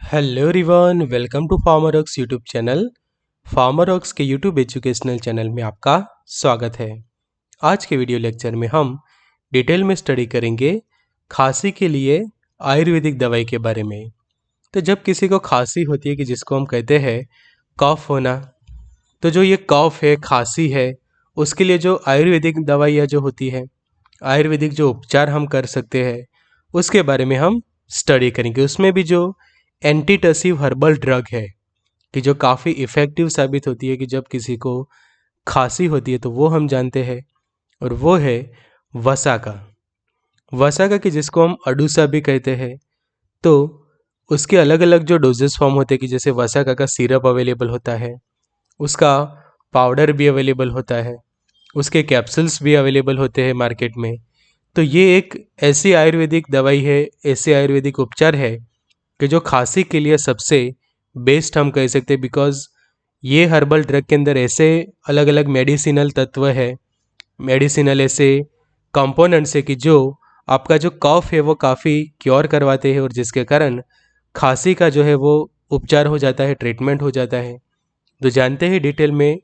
Hello everyone, welcome to Pharmrocks YouTube channel. Pharmrocks के YouTube educational channel में आपका स्वागत है। आज के वीडियो लेक्चर में हम डिटेल में स्टडी करेंगे खांसी के लिए आयुर्वेदिक दवाई के बारे में। तो जब किसी को खांसी होती है कि जिसको हम कहते हैं कफ होना, तो जो ये कफ है, खांसी है, उसके लिए जो आयुर्वेदिक दवाइयाँ जो होती है, आयुर्वेदिक जो उपचार हम कर सकते हैं, उसके बारे में हम स्टडी करेंगे। उसमें भी जो एंटीटसिव हर्बल ड्रग है कि जो काफ़ी इफ़ेक्टिव साबित होती है कि जब किसी को खांसी होती है, तो वो हम जानते हैं, और वो है वसाका। वसाका की जिसको हम अडूसा भी कहते हैं। तो उसके अलग अलग जो डोजेस फॉर्म होते हैं कि जैसे वसाका का सिरप अवेलेबल होता है, उसका पाउडर भी अवेलेबल होता है, उसके कैप्सूल्स भी अवेलेबल होते हैं मार्केट में। तो ये एक ऐसी आयुर्वेदिक दवाई है, ऐसे आयुर्वेदिक उपचार है कि जो खांसी के लिए सबसे बेस्ट हम कह सकते हैं, बिकॉज ये हर्बल ड्रग के अंदर ऐसे अलग अलग मेडिसिनल तत्व है, मेडिसिनल ऐसे कंपोनेंट्स है कि जो आपका जो कफ है वो काफ़ी क्योर करवाते हैं, और जिसके कारण खांसी का जो है वो उपचार हो जाता है, ट्रीटमेंट हो जाता है। तो जानते हैं डिटेल में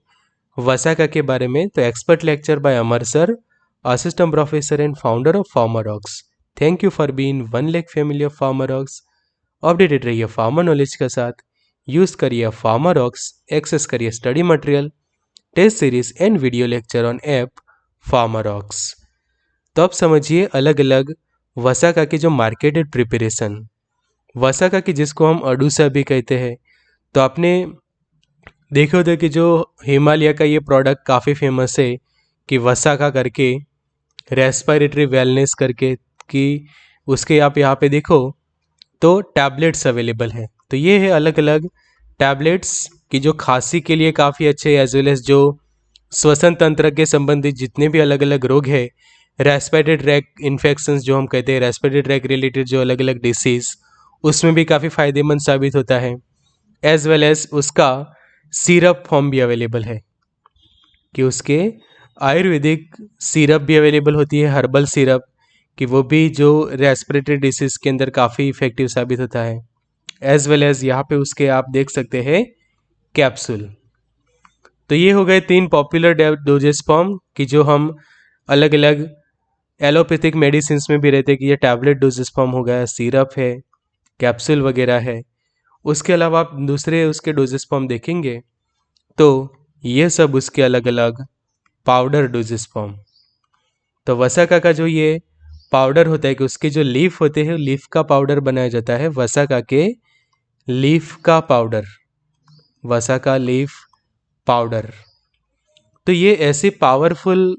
वसाका के बारे में। तो expert lecture by Amar sir, assistant professor and founder of Pharmrocks. Thank you for being 1 lakh family of Pharmrocks. Updated रहिए फार्मर नॉलेज के साथ। यूज़ करिए फार्मरॉक्स, एक्सेस करिए study material, test series and video lecture on app Pharmrocks. तो अब समझिए अलग अलग वसाका की जो मार्केटेड प्रिपरेशन, वसाका की जिसको हम अडूसा भी कहते हैं। तो आपने देखे होते कि जो हिमालय का ये प्रोडक्ट काफ़ी फेमस है कि वसाका करके, रेस्पिरेटरी वेलनेस करके, कि उसके आप यहाँ पे देखो तो टैबलेट्स अवेलेबल हैं। तो ये है अलग अलग टैबलेट्स कि जो खांसी के लिए काफ़ी अच्छे, एज वेल एज जो श्वसन तंत्र के संबंधित जितने भी अलग अलग रोग है, रेस्पिरेटरी ट्रैक इन्फेक्शंस जो हम कहते हैं, रेस्पिरेटरी ट्रैक रिलेटेड जो अलग अलग डिसीज़, उसमें भी काफ़ी फ़ायदेमंद साबित होता है। एज वेल एज उसका सिरप फॉर्म भी अवेलेबल है कि उसके आयुर्वेदिक सिरप भी अवेलेबल होती है, हर्बल सिरप, कि वो भी जो रेस्पिरेटरी डिसीज़ के अंदर काफ़ी इफ़ेक्टिव साबित होता है। एज वेल एज यहाँ पे उसके आप देख सकते हैं कैप्सूल। तो ये हो गए 3 पॉपुलर डोजेस फॉर्म कि जो हम अलग अलग एलोपैथिक मेडिसिन में भी रहते हैं कि ये टैबलेट डोजेस फॉर्म हो गया, सिरप है, कैप्सूल वगैरह है। उसके अलावा आप दूसरे उसके डोजेस फॉर्म देखेंगे तो ये सब उसके अलग अलग पाउडर डोजेस फॉर्म। तो वसाका का जो ये पाउडर होता है कि उसके जो लीफ होते हैं, लीफ का पाउडर बनाया जाता है, वसाका के लीफ का पाउडर, वसाका लीफ पाउडर। तो ये ऐसी पावरफुल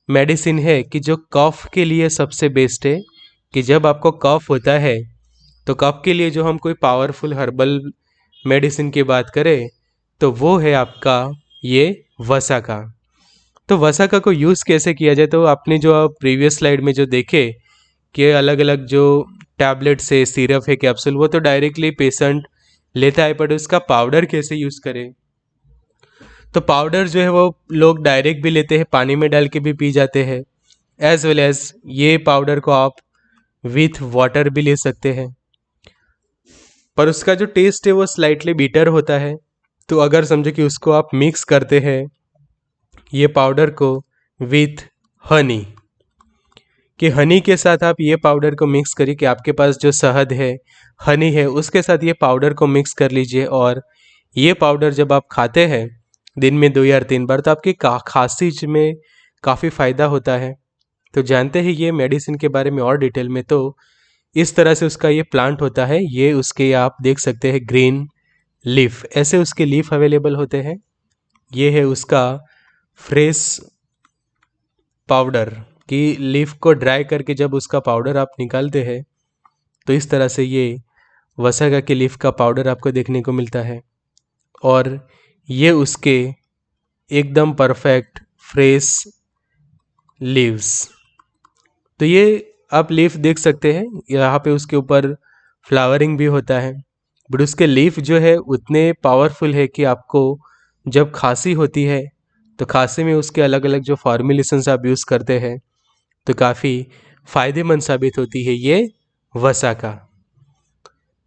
मेडिसिन है कि जो कफ के लिए सबसे बेस्ट है कि जब आपको कफ होता है, तो कफ के लिए जो हम कोई पावरफुल हर्बल मेडिसिन की बात करें तो वो है आपका ये वसाका। तो वसाका को यूज़ कैसे किया जाए, तो आपने जो प्रीवियस स्लाइड में जो देखे कि अलग अलग जो टैबलेट्स है, सिरप है, कैप्सूल, वो तो डायरेक्टली पेशेंट लेता है, बट उसका पाउडर कैसे यूज़ करें। तो पाउडर जो है वो लोग डायरेक्ट भी लेते हैं, पानी में डाल के भी पी जाते हैं, एज वेल एज ये पाउडर को आप विथ वाटर भी ले सकते हैं, पर उसका जो टेस्ट है वो स्लाइटली बीटर होता है। तो अगर समझो कि उसको आप मिक्स करते हैं ये पाउडर को विथ हनी, कि हनी के साथ आप ये पाउडर को मिक्स करिए, कि आपके पास जो शहद है, हनी है, उसके साथ ये पाउडर को मिक्स कर लीजिए, और ये पाउडर जब आप खाते हैं दिन में 2 या 3 बार, तो आपकी खांसी में काफ़ी फ़ायदा होता है। तो जानते हैं ये मेडिसिन के बारे में और डिटेल में। तो इस तरह से उसका ये प्लांट होता है, ये उसके आप देख सकते हैं ग्रीन लीफ, ऐसे उसके लीफ अवेलेबल होते हैं। ये है उसका फ्रेश पाउडर, कि लीफ को ड्राई करके जब उसका पाउडर आप निकालते हैं, तो इस तरह से ये वसाका के लीफ का पाउडर आपको देखने को मिलता है, और ये उसके एकदम परफेक्ट फ्रेश लीव्स। तो ये आप लीफ देख सकते हैं, यहाँ पे उसके ऊपर फ्लावरिंग भी होता है, बट उसके लीफ जो है उतने पावरफुल है कि आपको जब खांसी होती है तो खांसी में उसके अलग अलग जो फॉर्मुलेशंस आप यूज़ करते हैं तो काफ़ी फ़ायदेमंद साबित होती है ये वसाका।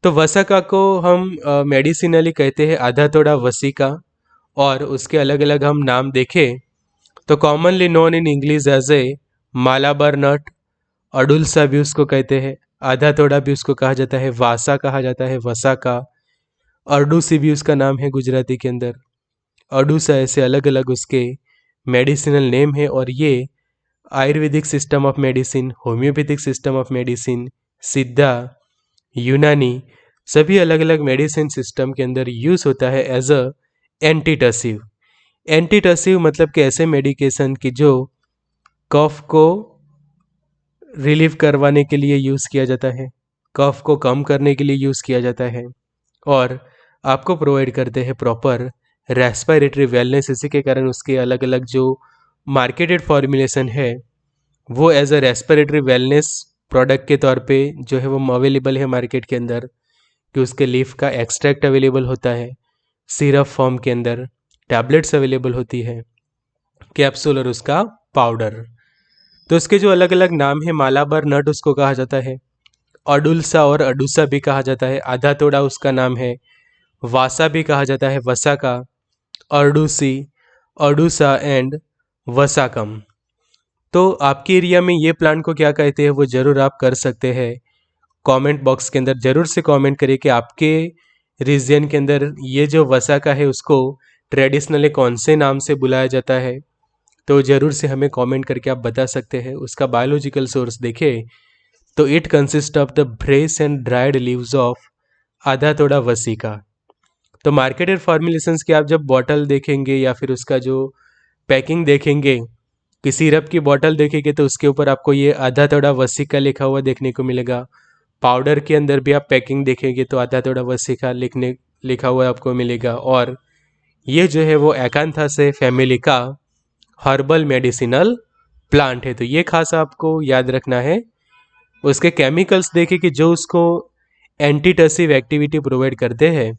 तो वसाका को हम मेडिसिनली कहते हैं आधा तोड़ा वसिका, और उसके अलग अलग हम नाम देखें तो commonly known in English as a Malabar nut, अडुल्सा भी उसको कहते हैं, आधा तोड़ा भी उसको कहा जाता है, वासा कहा जाता है, वसाका, अर्डूसी भी उसका नाम है गुजराती के अंदर, अडूसा, ऐसे अलग अलग उसके मेडिसिनल नेम है। और ये Ayurvedic system of medicine, homeopathic system of medicine, सिद्धा, यूनानी, सभी अलग अलग मेडिसिन सिस्टम के अंदर यूज होता है एज अ एंटीटसिव। एंटीटसिव मतलब कि ऐसे मेडिकेशन की जो कफ को रिलीव करवाने के लिए यूज़ किया जाता है, कफ को कम करने के लिए यूज़ किया जाता है, और आपको प्रोवाइड करते हैं प्रॉपर रेस्पिरेटरी वेलनेस। इसी के कारण उसके अलग अलग जो मार्केटेड फॉर्मुलेशन है वो as a respiratory wellness product के तौर पे जो है वो अवेलेबल है मार्केट के अंदर, कि उसके लीफ का एक्सट्रैक्ट अवेलेबल होता है, सिरप फॉर्म के अंदर टैबलेट्स अवेलेबल होती है, कैप्सूल और उसका पाउडर। तो उसके जो अलग अलग नाम है, मालाबार नट उसको कहा जाता है, अडुल्सा और अडूसा भी कहा जाता है, आधा तोड़ा उसका नाम है, वासा भी कहा जाता है, वसाका, अर्डूसी, अडूसा एंड वसाकम। तो आपके एरिया में ये प्लांट को क्या कहते हैं वो ज़रूर आप कर सकते हैं, कमेंट बॉक्स के अंदर ज़रूर से कमेंट करिए कि आपके रीजन के अंदर ये जो वसाका है उसको ट्रेडिशनली कौन से नाम से बुलाया जाता है। तो ज़रूर से हमें कमेंट करके आप बता सकते हैं। उसका बायोलॉजिकल सोर्स देखें तो it consist of the fresh and dried leaves of आधा तोड़ा वसीका। तो मार्केटेड फॉर्मुलेशंस की आप जब बॉटल देखेंगे या फिर उसका जो पैकिंग देखेंगे, कि सिरप की बॉटल देखेंगे तो उसके ऊपर आपको ये आधा तोड़ा वसीका लिखा हुआ देखने को मिलेगा। पाउडर के अंदर भी आप पैकिंग देखेंगे तो आधा तोड़ा वसीका लिखा हुआ आपको मिलेगा। और ये जो है वो एकांथासे फैमिली का हर्बल मेडिसिनल प्लांट है। तो ये खास आपको याद रखना है। उसके केमिकल्स देखें कि जो उसको एंटीटसिव एक्टिविटी प्रोवाइड करते हैं,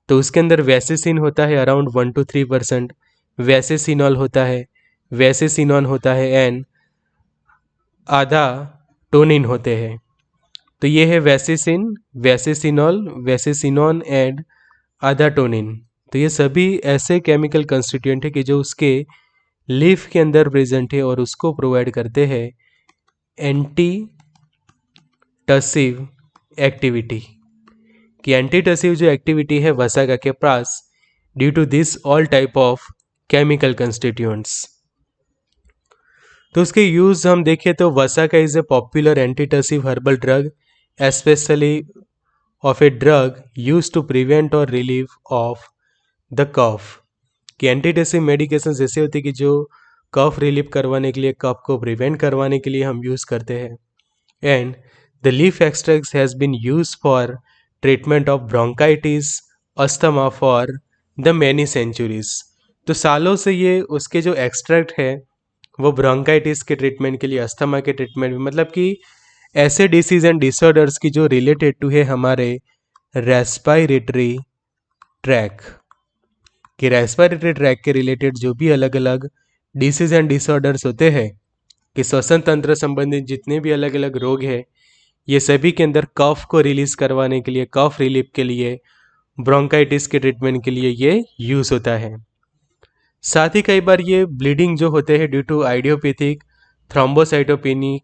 तो उसके अंदर वैसेसिन होता है अराउंड 1 to 3%, वैसेसिनॉल होता है, वैसेसिनॉन होता है, एंड आधा टोनिन होते हैं। तो ये है वैसेसिन, वैसेसिनॉल, वैसेसिनॉन एंड आधा टोनिन। तो ये सभी ऐसे केमिकल कंस्टिट्यूएंट है कि जो उसके लीफ के अंदर प्रेजेंट है और उसको प्रोवाइड करते हैं एंटीटसिव एक्टिविटी। कि एंटीटसिव जो एक्टिविटी है वसाका के पास due to this all type of chemical constituents. तो उसके यूज हम देखें तो वसाका is a popular antitussive herbal drug, especially of a drug use to prevent और रिलीव ऑफ द कफ। कि एंटीटसिव मेडिकेशन ऐसे होती है कि जो कफ रिलीव करवाने के लिए, कफ को प्रिवेंट करवाने के लिए हम यूज़ करते हैं। And the leaf extracts has been use for treatment of bronchitis, asthma for the many centuries. तो सालों से ये उसके जो एक्सट्रैक्ट है वो ब्रोंकाइटिस के ट्रीटमेंट के लिए, अस्थमा के ट्रीटमेंट में, मतलब कि ऐसे डिसीज एंड डिसऑर्डर्स की जो रिलेटेड टू है हमारे रेस्पिरेटरी ट्रैक, कि रेस्पिरेटरी ट्रैक के रिलेटेड जो भी अलग अलग डिसीज एंड डिसऑर्डर्स होते हैं, कि श्वसन तंत्र संबंधित जितने भी अलग अलग रोग हैं, ये सभी के अंदर कफ को रिलीज करवाने के लिए, कफ रिलीफ के लिए, ब्रोंकाइटिस के ट्रीटमेंट के लिए ये यूज़ होता है। साथ ही कई बार ये ब्लीडिंग जो होते हैं due to idiopathic thrombocytopenic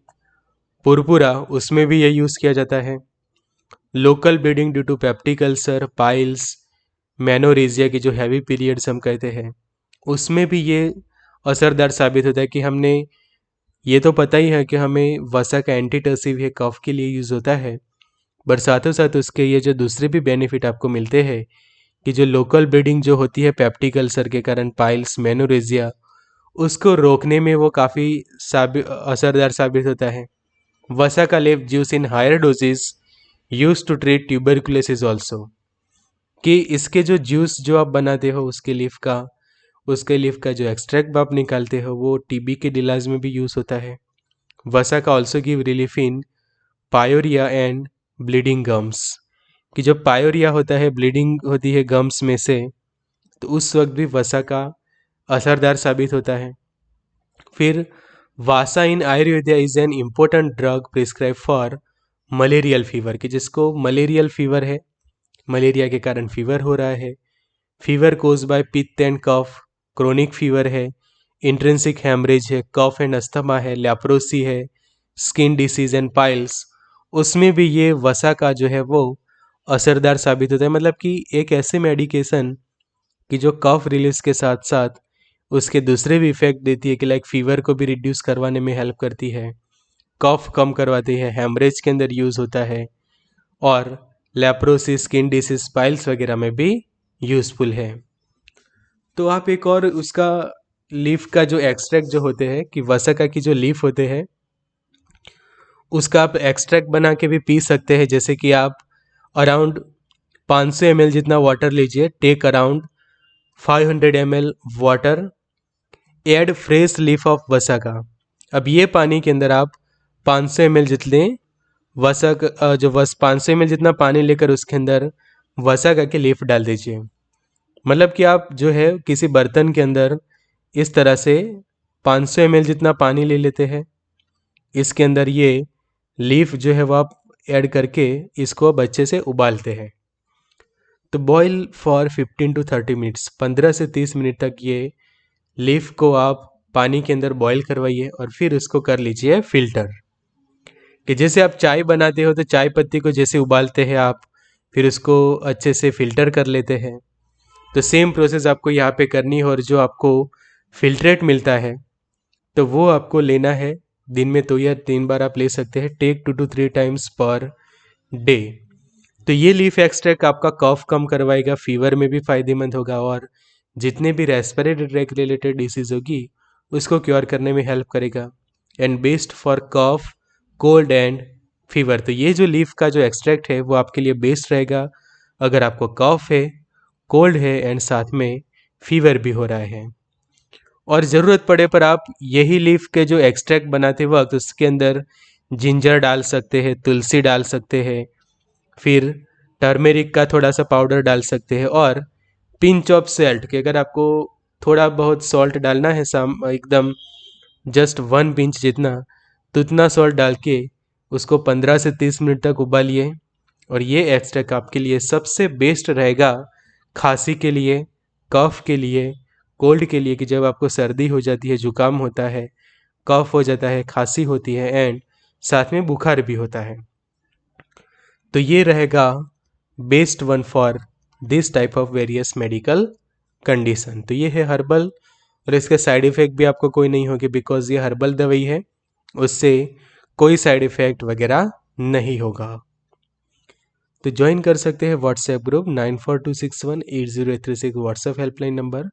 purpura, उसमें भी ये यूज़ किया जाता है। Local bleeding due to peptic ulcer, piles, menorrhagia की जो हैवी पीरियड्स हम कहते हैं, उसमें भी ये असरदार साबित होता है। कि हमने ये तो पता ही है कि हमें वसा का एंटीटसिव है, कफ के लिए यूज़ होता है, पर साथों साथ उसके ये जो दूसरे भी बेनिफिट आपको मिलते हैं, कि जो लोकल ब्लीडिंग जो होती है पेप्टिक अल्सर के कारण, पाइल्स, मेनोरेजिया, उसको रोकने में वो काफ़ी असरदार साबित होता है। वसा का leaf juice in higher doses use to treat tuberculosis also. कि इसके जो जूस जो आप बनाते हो उसके लीफ का जो एक्सट्रैक्ट आप निकालते हो वो टीबी के इलाज में भी यूज़ होता है। वसा का also give relief in pyorrhoea and bleeding gums. कि जब पायोरिया होता है, ब्लीडिंग होती है गम्स में से, तो उस वक्त भी वसा का असरदार साबित होता है। फिर वासा in Ayurveda is an important drug prescribe for malarial fever की, जिसको मलेरियल फीवर है, मलेरिया के कारण फीवर हो रहा है। फीवर कोज बाय पित्त एंड कफ, क्रोनिक फीवर है। इंट्रिंसिक हैमरेज है, कफ एंड अस्थमा है, लेप्रोसी है, स्किन डिसीज एंड पाइल्स, उसमें भी ये वसा का जो है वो असरदार साबित होता है। मतलब कि एक ऐसे मेडिकेशन कि जो कफ रिलीज के साथ साथ उसके दूसरे भी इफेक्ट देती है, कि लाइक फीवर को भी रिड्यूस करवाने में हेल्प करती है, कफ कम करवाती है, हेमरेज के अंदर यूज होता है, और लेप्रोसिस, स्किन डिसीज, पाइल्स वगैरह में भी यूजफुल है। तो आप एक और उसका लीफ का जो एक्सट्रैक्ट जो होते हैं, कि वसका की जो लीफ होते हैं उसका आप एक्सट्रैक्ट बना के भी पी सकते हैं। जैसे कि आप अराउंड 500 ml जितना वाटर लीजिए, take around 500 ml water, add fresh leaf of वसका। अब ये पानी के अंदर आप 500 ml जितने वसक जो 500 ml जितना पानी लेकर उसके अंदर वसका के लीफ डाल दीजिए। मतलब कि आप जो है किसी बर्तन के अंदर इस तरह से 500 ml जितना पानी ले लेते हैं, इसके अंदर ये लीफ जो है वो आप ऐड करके इसको अब अच्छे से उबालते हैं। तो बॉईल फॉर 15 to 30 मिनट्स, 15 से 30 मिनट तक ये लीफ को आप पानी के अंदर बॉईल करवाइए और फिर उसको कर लीजिए फिल्टर। कि जैसे आप चाय बनाते हो तो चाय पत्ती को जैसे उबालते हैं आप, फिर उसको अच्छे से फिल्टर कर लेते हैं, तो सेम प्रोसेस आपको यहाँ पे करनी है। और जो आपको फिल्ट्रेट मिलता है तो वो आपको लेना है, दिन में 2 या 3 बार आप ले सकते हैं, take 2 to 3 times per day. तो ये लीफ एक्सट्रैक्ट आपका कफ कम करवाएगा, फीवर में भी फायदेमंद होगा, और जितने भी रेस्पिरेटरी ट्रैक रिलेटेड डिसीज होगी उसको क्योर करने में हेल्प करेगा, and best for cough, cold and fever. तो ये जो लीफ का जो एक्सट्रैक्ट है वो आपके लिए बेस्ट रहेगा अगर आपको कफ है, कोल्ड है एंड साथ में फीवर भी हो रहा है। और ज़रूरत पड़े पर आप यही लीफ के जो एक्सट्रैक्ट बनाते वक्त उसके अंदर जिंजर डाल सकते हैं, तुलसी डाल सकते हैं, फिर टर्मेरिक का थोड़ा सा पाउडर डाल सकते हैं, और पिंच ऑफ सॉल्ट, कि अगर आपको थोड़ा बहुत सॉल्ट डालना है, एकदम जस्ट 1 पिंच जितना, तो उतना सॉल्ट डाल के उसको 15 से 30 मिनट तक उबालिए। और ये एक्सट्रैक्ट आपके लिए सबसे बेस्ट रहेगा खांसी के लिए, कफ के लिए, कोल्ड के लिए, कि जब आपको सर्दी हो जाती है, जुकाम होता है, कफ हो जाता है, खांसी होती है एंड साथ में बुखार भी होता है। तो ये रहेगा best one for this type of various medical condition. तो ये है हर्बल, और इसके साइड इफ़ेक्ट भी आपको कोई नहीं होगी, बिकॉज ये हर्बल दवाई है, उससे कोई साइड इफ़ेक्ट वगैरह नहीं होगा। तो ज्वाइन कर सकते हैं WhatsApp group 9426180836 WhatsApp helpline number.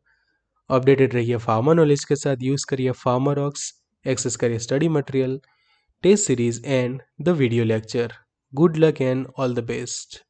Updated रहिए फार्मा नॉलेज के साथ, यूज़ करिए फार्मारॉक्स, एक्सेस करिए study material, test series and the video lecture. Good luck and all the best.